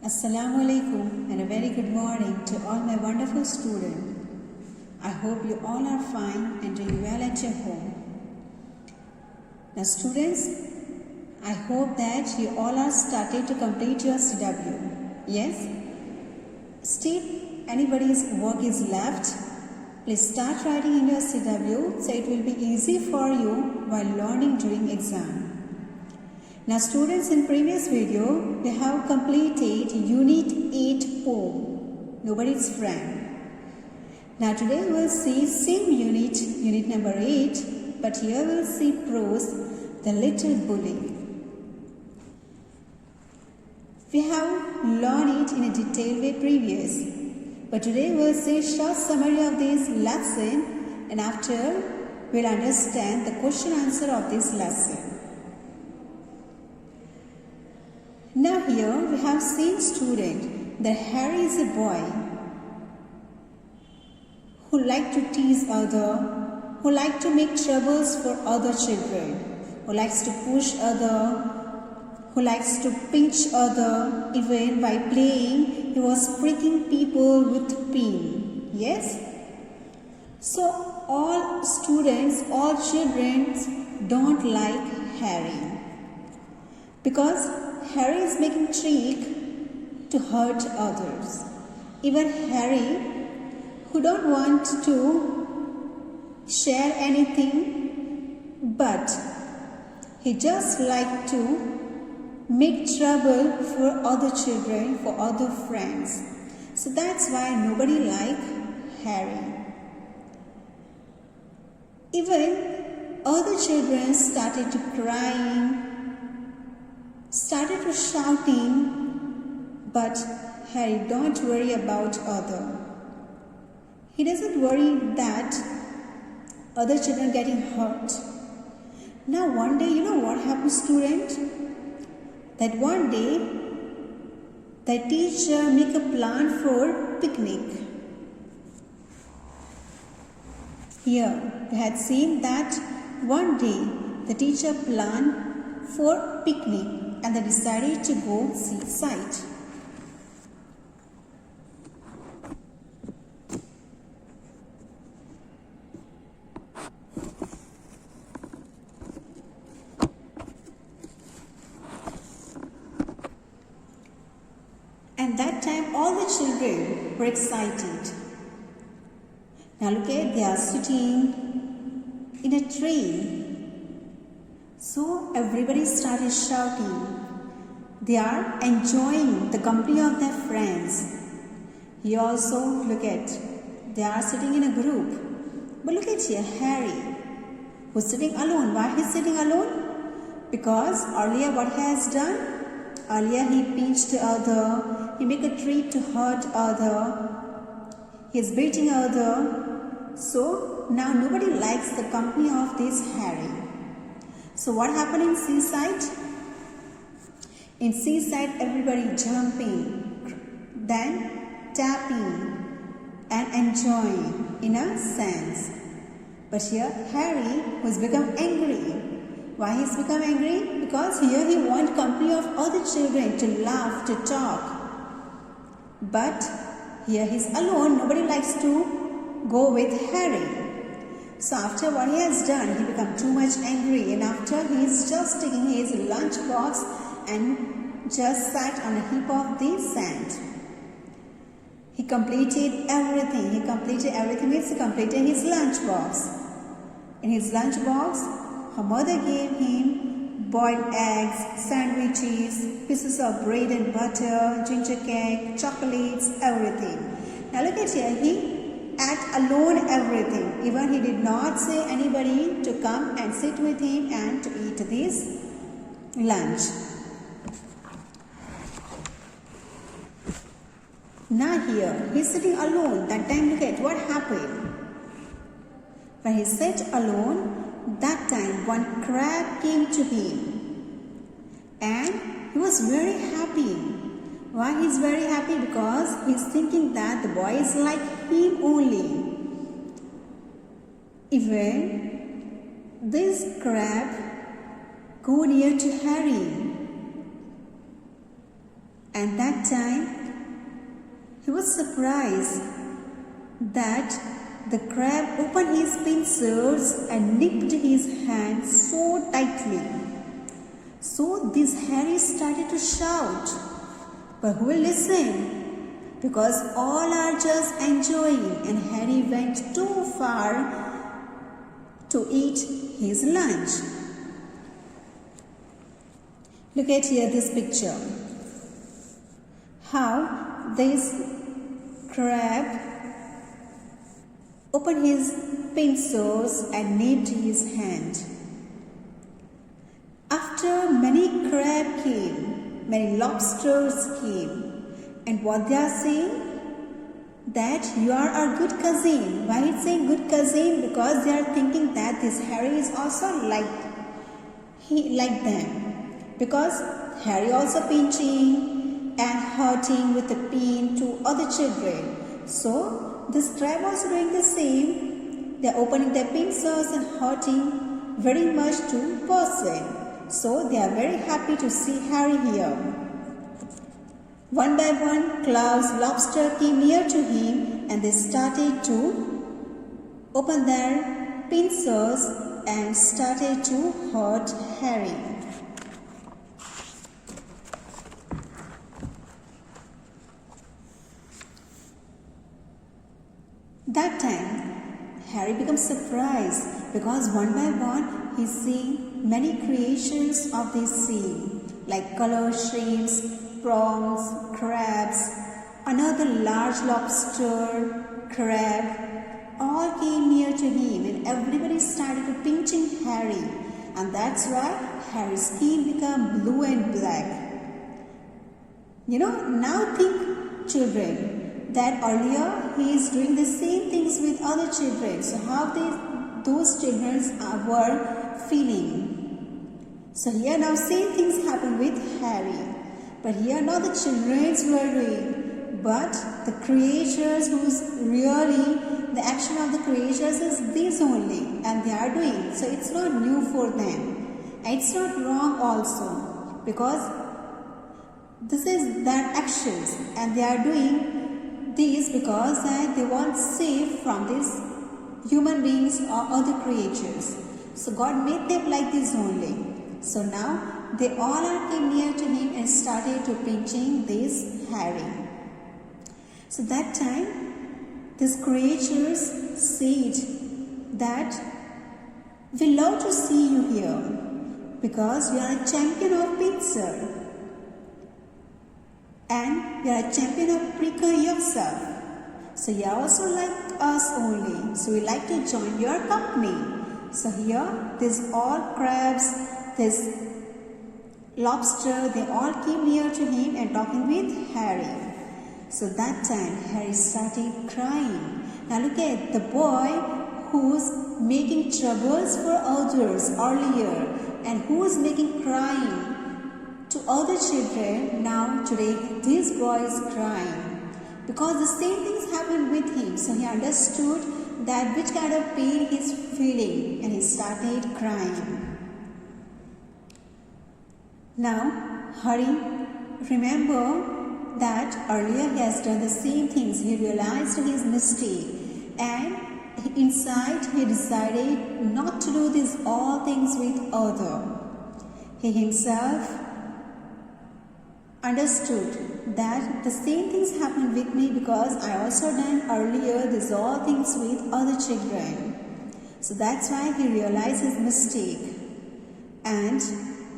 Assalamu alaikum and a very good morning to all my wonderful students. I hope you all are fine and doing well at your home. Now students, I hope that you all are started to complete your CW. Yes? Still anybody's work is left, please start writing in your CW so it will be easy for you while learning during exam. Now students, in previous video, we have completed Unit 8 poem, Nobody's Friend. Now today we will see same unit number 8, but here we will see prose, The Little Bully. We have learned it in a detailed way previous, but today we will see a short summary of this lesson, and after we will understand the question answer of this lesson. Now here we have seen student that Harry is a boy who like to tease other, who like to make troubles for other children, who likes to push other, who likes to pinch other. Even by playing, he was pricking people with pin. Yes? So all students, all children don't like Harry because Harry is making trick to hurt others. Even Harry, who don't want to share anything, but he just like to make trouble for other children, for other friends. So that's why nobody like Harry. Even other children started to crying, started to shouting, but Harry don't worry about other. He doesn't worry that other children getting hurt. Now one day, you know what happened, student? That one day, the teacher make a plan for picnic. Here, we had seen that one day, the teacher planned for picnic and they decided to go seaside. And that time all the children were excited. Now look at, they are sitting in a train. So everybody started shouting. They are enjoying the company of their friends. Here also, look at, they are sitting in a group. But look at here, Harry, who's sitting alone. Why he's sitting alone? Because earlier what he has done? Earlier he pinched other, he made a trick to hurt other, he's beating other. So now nobody likes the company of this Harry. So what happened in seaside? In seaside, everybody jumping, then tapping and enjoying in a sense. But here Harry has become angry. Why he's become angry? Because here he wants company of other children to laugh, to talk. But here he's alone. Nobody likes to go with Harry. So after what he has done, he become too much angry, and after he is just taking his lunch box and just sat on a heap of the sand. He completed everything. He completed everything means he completed his lunch box. In his lunch box, her mother gave him boiled eggs, sandwiches, pieces of bread and butter, ginger cake, chocolates, everything. Now look at here, he ate alone everything. Even he did not say anybody to come and sit with him and to eat this lunch. Now here, he's sitting alone. That time look at what happened. When he sat alone, that time one crab came to him. And he was very happy. Why he's very happy? Because he's thinking that the boy is like him only. Even this crab go near to Harry. And that time, he was surprised that the crab opened his pincers and nipped his hand so tightly. So this Harry started to shout, but who will listen? Because all are just enjoying, and Harry went too far to eat his lunch. Look at here this picture. How this crab opened his pincers and nipped his hand. After many crab came, many lobsters came, and what they are saying? That you are our good cousin. Why it's saying good cousin? Because they are thinking that this Harry is also like them. Because Harry also pinching and hurting with a pin to other children. So this crab also doing the same. They are opening their pincers and hurting very much to person. So they are very happy to see Harry here. One by one, Klaus lobster came near to him and they started to open their pincers and started to hurt Harry. That time, Harry becomes surprised because one by one he seeing many creatures of the sea like color shrimps, prawns, crabs, another large lobster, crab, all came near to him and everybody started to pinching Harry, and that's why Harry's skin became blue and black. Now think children, that earlier he is doing the same things with other children. So how those children were feeling. So here now same things happen with Harry. But here not the children were doing, but the creatures who's really, the action of the creatures is this only and they are doing. So it's not new for them. And it's not wrong also because this is their actions and they are doing this because they want safe from these human beings or other creatures. So God made them like this only. So now they all came near to him and started to pinching this Harry. So that time these creatures said that we love to see you here because you are a champion of pincer. And you are a champion of pricker yourself. So you are also like us only. So we like to join your company. So here, these all crabs, this lobster, they all came near to him and talking with Harry. So that time, Harry started crying. Now look at the boy who's making troubles for others earlier and who's making crying to other children. Now today this boy is crying because the same things happened with him. So he understood that which kind of pain he's feeling and he started crying. Now Harry remember that earlier he has done the same things. He realized his mistake and inside he decided not to do these all things with other. He himself understood that the same things happened with me because I also done earlier these all things with other children. So that's why he realized his mistake and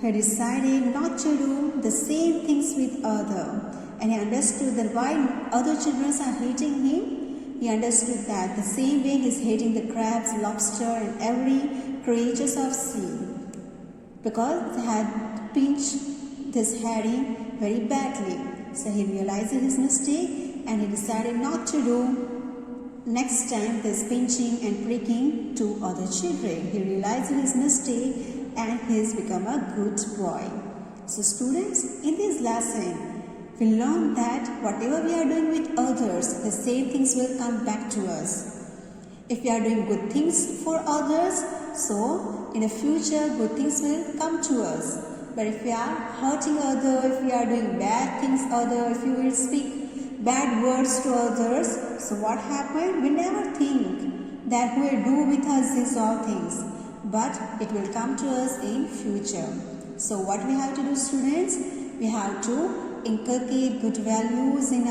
he decided not to do the same things with other. And he understood that why other children are hating him. He understood that the same way he is hating the crabs, lobster and every creatures of sea because they had pinched this Harry very badly. So he realized his mistake and he decided not to do next time this pinching and pricking to other children. He realized his mistake and he's become a good boy. So students, in this lesson, we learn that whatever we are doing with others, the same things will come back to us. If we are doing good things for others, so in the future good things will come to us. But if we are hurting others, if we are doing bad things others, if you will speak bad words to others, so what happened? We never think that who will do with us these all things, but it will come to us in future. So what we have to do, students? We have to inculcate good values in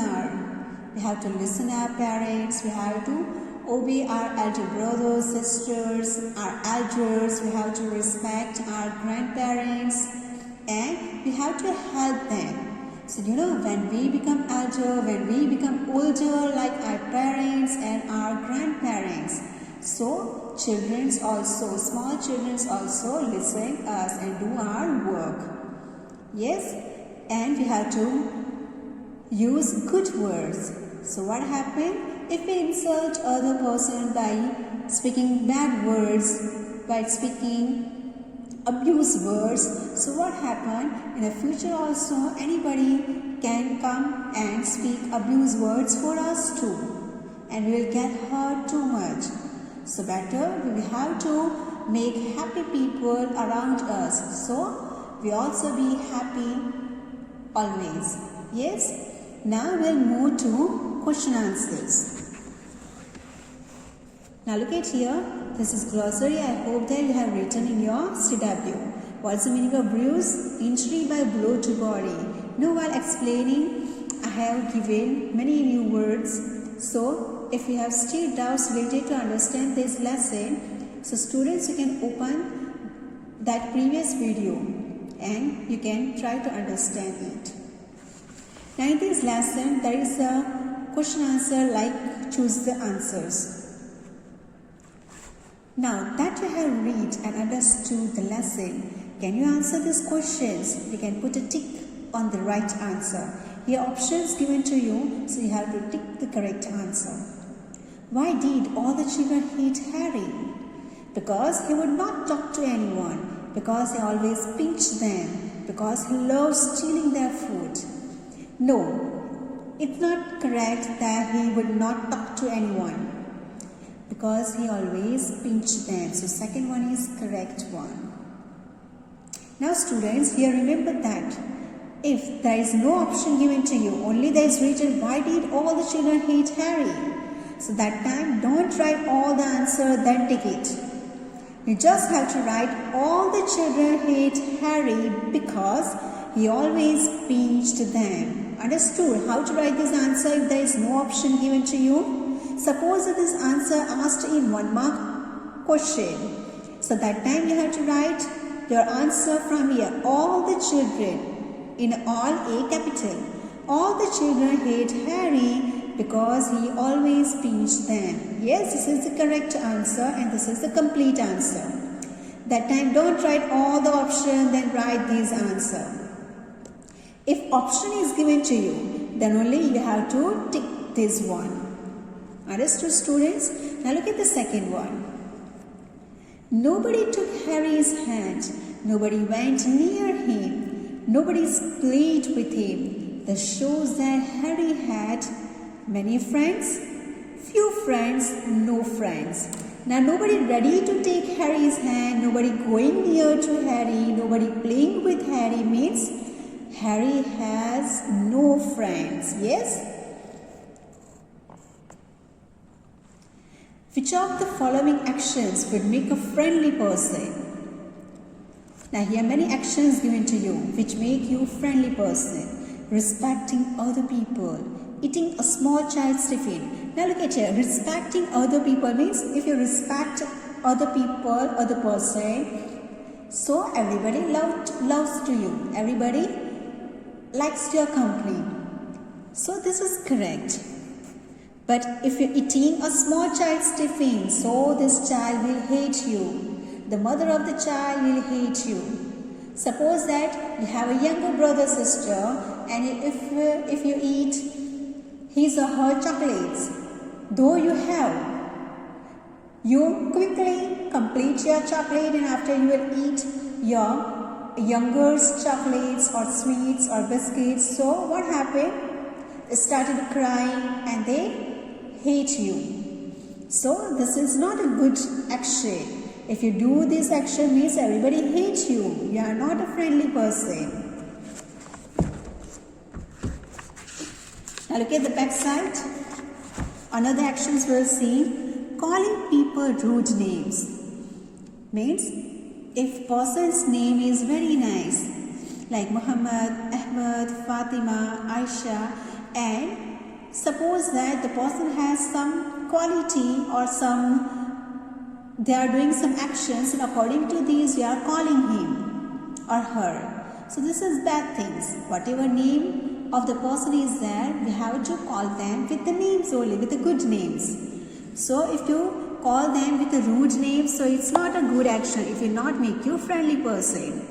we have to listen to our parents, we have to obey our elder brothers, sisters, our elders, we have to respect our grandparents, and we have to help them. So when we become elder, when we become older like our parents and our grandparents, so children's also, small children's also listen us and do our work. Yes, and we have to use good words. So what happened? If we insult other person by speaking bad words, by speaking abuse words, so what happened? In the future also anybody can come and speak abuse words for us too, and we will get hurt too much. So better we have to make happy people around us, so we also be happy always. Yes. Now we'll move to question answers. Now look at here. This is glossary. I hope that you have written in your CW. What's the meaning of bruise? Injury by blow to body. Now while explaining, I have given many new words. So if you have still doubts related to understand this lesson, so students, you can open that previous video and you can try to understand it. Now in this lesson, there is a question answer like choose the answers. Now that you have read and understood the lesson, can you answer these questions? You can put a tick on the right answer. Here options given to you, so you have to tick the correct answer. Why did all the children hate Harry? Because he would not talk to anyone, because he always pinched them, because he loved stealing their food. No, it's not correct that he would not talk to anyone, because he always pinched them. So second one is correct one. Now students, here remember that if there is no option given to you, only there is written why did all the children hate Harry. So that time don't write all the answer then tick it. You just have to write all the children hate Harry because he always pinched them. Understood how to write this answer if there is no option given to you? Suppose that this answer asked in 1 mark question. So that time you have to write your answer from here. All the children in all A capital. All the children hate Harry because he always pinched them. Yes, this is the correct answer and this is the complete answer. That time don't write all the options then write this answer. If option is given to you, then only you have to tick this one. Understood students? Now look at the second one. Nobody took Harry's hand. Nobody went near him. Nobody played with him. This shows that Harry had many friends, few friends, no friends. Now nobody ready to take Harry's hand, nobody going near to Harry, nobody playing with Harry means Harry has no friends. Yes? Which of the following actions would make a friendly person? Now here many actions given to you which make you friendly person. Respecting other people. Eating a small child's tiffin. Now look at here. Respecting other people means if you respect other people, other person, so everybody loves to you. Everybody likes your company. So this is correct. But if you're eating a small child's tiffin, so this child will hate you. The mother of the child will hate you. Suppose that you have a younger brother, sister, and if you eat his or her chocolates, though you have, you quickly complete your chocolate and after you will eat your younger's chocolates or sweets or biscuits. So what happened? They started crying and they hate you. So this is not a good action. If you do this action means everybody hates you. You are not a friendly person. Now look at the back side. Another actions we'll see. Calling people rude names. Means if person's name is very nice, like Muhammad, Ahmad, Fatima, Aisha, and suppose that the person has some quality or they are doing some actions, and according to these we are calling him or her. So this is bad things. Whatever name of the person is there, we have to call them with the names only, with the good names. So if you call them with a rude name, so it's not a good action. It will not make you a friendly person.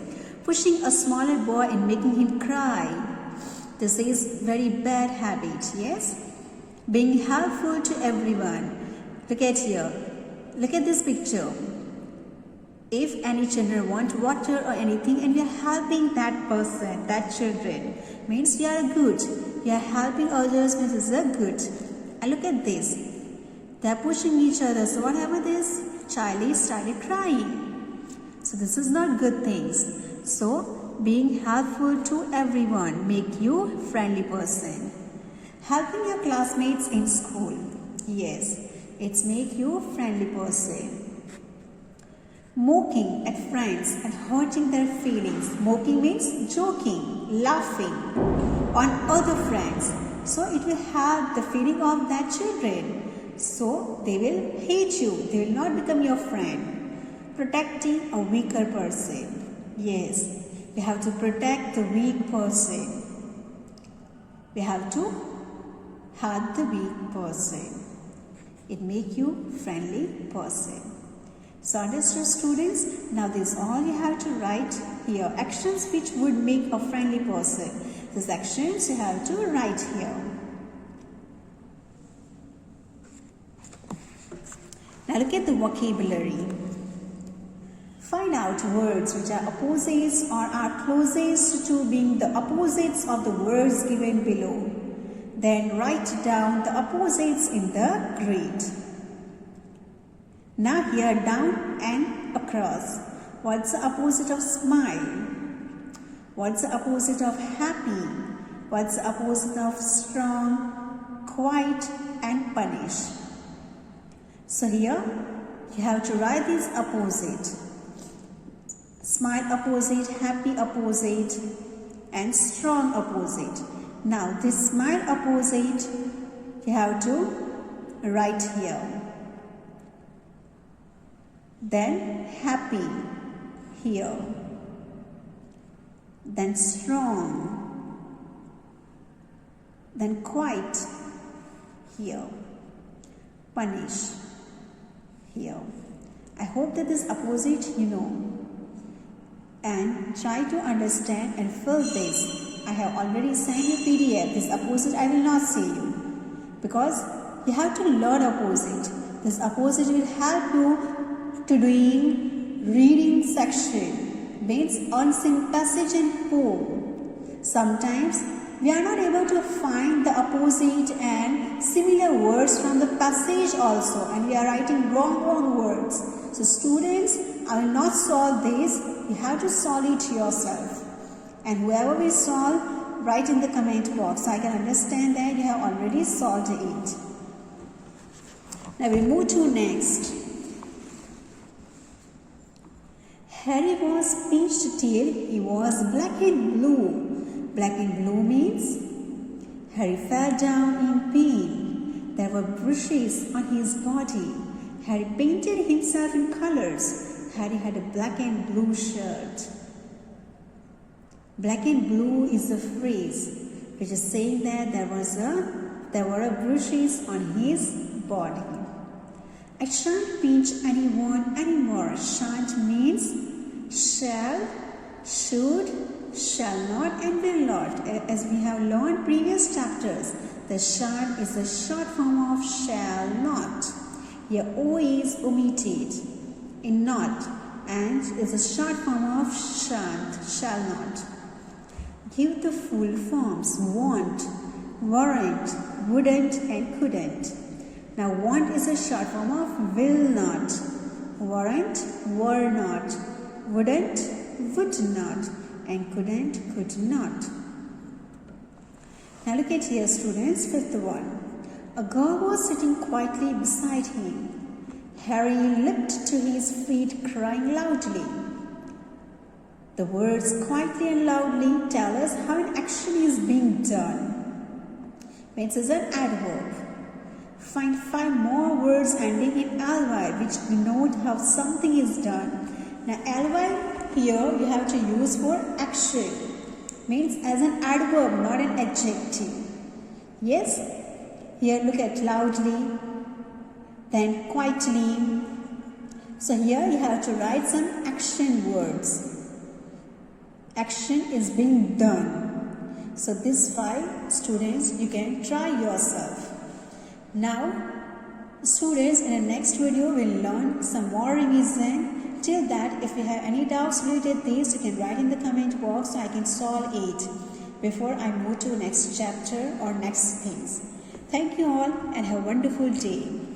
Pushing a smaller boy and making him cry. This is very bad habit, yes? Being helpful to everyone. Look at here. Look at this picture. If any children want water or anything and we are helping that person, that children, means we are good. We are helping others means it's a good. And look at this. They are pushing each other. So what happened is, child started crying. So this is not good things. So being helpful to everyone make you friendly person. Helping your classmates in school. Yes, it's make you friendly person. Mocking at friends and hurting their feelings. Mocking means joking, laughing on other friends. So it will hurt the feeling of that children. So they will hate you. They will not become your friend. Protecting a weaker person. Yes, we have to protect the weak person. We have to hurt the weak person. It make you friendly person. So understood, students? Now this is all you have to write here. Actions which would make a friendly person. These actions you have to write here. Now look at the vocabulary. Find out words which are opposites or are closest to being the opposites of the words given below. Then write down the opposites in the grid. Now here down and across. What's the opposite of smile? What's the opposite of happy? What's the opposite of strong, quiet and punish? So here you have to write these opposite. Smile opposite, happy opposite and strong opposite. Now this smile opposite you have to write here. Then happy here. Then strong. Then quiet here. Punish here. I hope that this opposite you know. And try to understand and fill this. I have already sent you PDF. This opposite I will not say you. Because you have to learn opposite. This opposite will help you to doing reading section. Means unseen passage and poem. Sometimes we are not able to find the opposite and similar words from the passage also. And we are writing wrong words. So students, I will not solve this. You have to solve it yourself. And whoever will solve, write in the comment box. So I can understand that you have already solved it. Now we move to next. Harry was pinched till he was black and blue. Black and blue means Harry fell down in pain. There were bruises on his body. Harry painted himself in colors. Harry had a black and blue shirt. Black and blue is a phrase which is saying that there were bruises on his body. I shan't pinch anyone anymore. Shan't means shall, should, shall not and will not. As we have learned previous chapters, the shan't is a short form of shall not. Here O is omitted in not and is a short form of shan't, shall not. Give the full forms want, warrant, wouldn't and couldn't. Now want is a short form of will not. weren't, were not, wouldn't, would not, and couldn't, could not. Now look at here, students, fifth one. A girl was sitting quietly beside him. Harry leapt to his feet, crying loudly. The words quietly and loudly tell us how an action is being done. It is an adverb. Find 5 more words ending in ly which denote how something is done. Now ly here you have to use for action. Means as an adverb, not an adjective. Yes? Here look at loudly, then quietly. So here you have to write some action words. Action is being done. So these 5 students you can try yourself. Now students, in the next video we'll learn some more revision. Till that, if you have any doubts related to this, you can write in the comment box so I can solve it before I move to the next chapter or next things. Thank you all and have a wonderful day.